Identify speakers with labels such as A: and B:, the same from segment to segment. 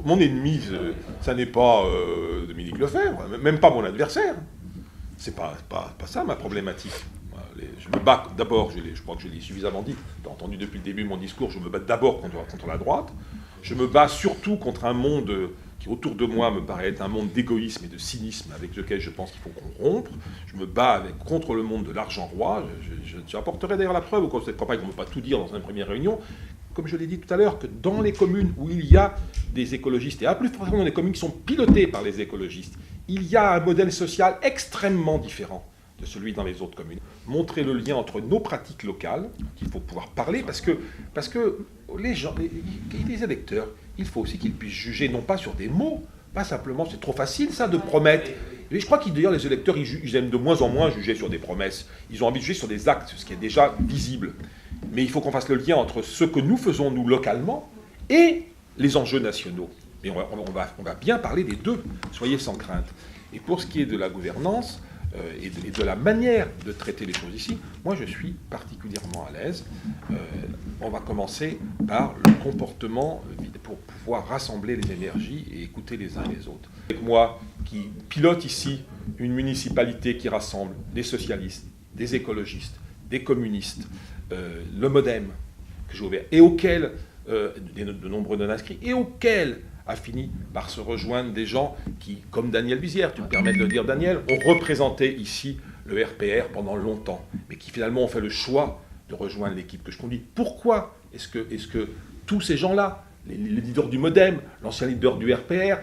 A: mon ennemi, ça n'est pas Dominique Lefebvre, même pas mon adversaire. C'est pas ça ma problématique. Je me bats d'abord, je crois que je l'ai suffisamment dit, tu as entendu depuis le début mon discours, je me bats d'abord contre la droite. Je me bats surtout contre un monde qui autour de moi me paraît être un monde d'égoïsme et de cynisme avec lequel je pense qu'il faut qu'on rompe. Je me bats contre le monde de l'argent roi. Je apporterai d'ailleurs la preuve au cours de cette campagne, on ne peut pas tout dire dans une première réunion. Comme je l'ai dit tout à l'heure, que dans les communes où il y a des écologistes, et à plus forcément dans les communes qui sont pilotées par les écologistes, il y a un modèle social extrêmement différent de celui dans les autres communes. Montrer le lien entre nos pratiques locales, qu'il faut pouvoir parler, parce que les gens, les électeurs, il faut aussi qu'ils puissent juger, non pas sur des mots, pas simplement, c'est trop facile ça de promettre. Et je crois que d'ailleurs les électeurs, ils aiment de moins en moins juger sur des promesses. Ils ont envie de juger sur des actes, ce qui est déjà visible. Mais il faut qu'on fasse le lien entre ce que nous faisons, nous, localement, et les enjeux nationaux. Et on va bien parler des deux, soyez sans crainte. Et pour ce qui est de la gouvernance et de la manière de traiter les choses ici, moi je suis particulièrement à l'aise. On va commencer par le comportement pour pouvoir rassembler les énergies et écouter les uns les autres. Avec moi, qui pilote ici une municipalité qui rassemble des socialistes, des écologistes, des communistes, le MoDem que j'ai ouvert, et auquel de nombreux non-inscrits, et auquel a fini par se rejoindre des gens qui, comme Daniel Bizière, tu me permets de le dire Daniel, ont représenté ici le RPR pendant longtemps, mais qui finalement ont fait le choix de rejoindre l'équipe que je conduis. Pourquoi est-ce que tous ces gens-là, les leaders du MoDem, l'ancien leader du RPR,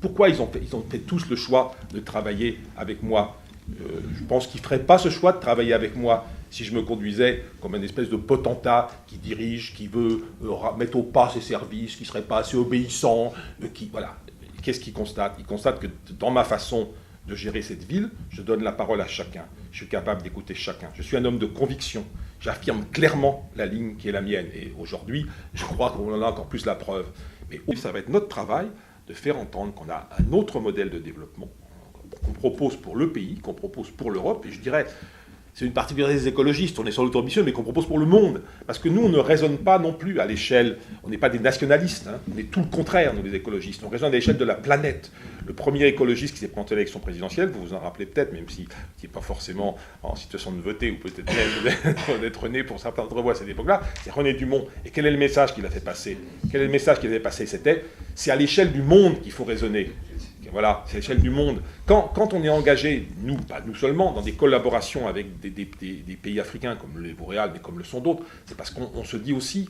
A: pourquoi ils ont fait tous le choix de travailler avec moi? Je pense qu'ils ne feraient pas ce choix de travailler avec moi si je me conduisais comme une espèce de potentat qui dirige, qui veut mettre au pas ses services, qui ne serait pas assez obéissant, voilà. Qu'est-ce qu'il constate? Il constate que dans ma façon de gérer cette ville, je donne la parole à chacun. Je suis capable d'écouter chacun. Je suis un homme de conviction. J'affirme clairement la ligne qui est la mienne. Et aujourd'hui, je crois qu'on en a encore plus la preuve. Mais ça va être notre travail de faire entendre qu'on a un autre modèle de développement qu'on propose pour le pays, qu'on propose pour l'Europe, et je dirais, c'est une particularité des écologistes, on est sur l'auto-ambition, mais qu'on propose pour le monde. Parce que nous, on ne raisonne pas non plus à l'échelle, on n'est pas des nationalistes, hein, on est tout le contraire, nous les écologistes, on raisonne à l'échelle de la planète. Le premier écologiste qui s'est présenté à l'élection présidentielle, vous vous en rappelez peut-être, même s'il n'est pas forcément en situation de voter, ou peut-être même d'être né pour certains d'entre vous à cette époque-là, c'est René Dumont. Et quel est le message qu'il a fait passer? Quel est le message qu'il a fait passer? C'était, c'est à l'échelle du monde qu'il faut raisonner. Voilà, c'est l'échelle du monde. Quand on est engagé, nous, pas nous seulement, dans des collaborations avec des pays africains comme les Boréales, mais comme le sont d'autres, c'est parce qu'on se dit aussi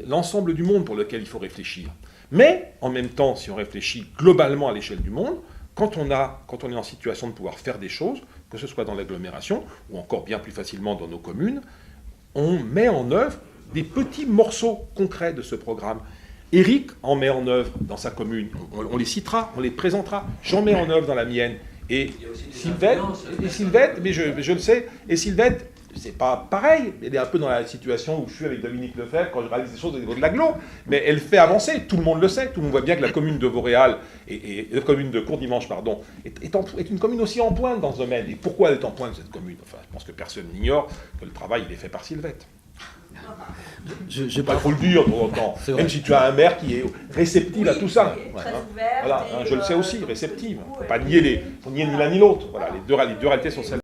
A: l'ensemble du monde pour lequel il faut réfléchir. Mais, en même temps, si on réfléchit globalement à l'échelle du monde, quand on est en situation de pouvoir faire des choses, que ce soit dans l'agglomération, ou encore bien plus facilement dans nos communes, on met en œuvre des petits morceaux concrets de ce programme. Éric en met en œuvre dans sa commune, on les citera, on les présentera, j'en mets en œuvre dans la mienne. Et Sylvette, mais je le sais, et Sylvette, c'est pas pareil, elle est un peu dans la situation où je suis avec Dominique Lefebvre quand je réalise des choses au niveau de l'agglo, mais elle fait avancer, tout le monde le sait, tout le monde voit bien que la commune de Vauréal, et la commune de Courdimanche, pardon, est une commune aussi en pointe dans ce domaine. Et pourquoi elle est en pointe, cette commune? Enfin, je pense que personne n'ignore que le travail il est fait par Sylvette. Je n'ai pas trop le dire pour autant, même si tu as un maire qui est réceptif à tout ça. Voilà, je le sais aussi, réceptif. Il ne faut pas nier ni l'un ni l'autre. Voilà, les deux réalités sont celles-là.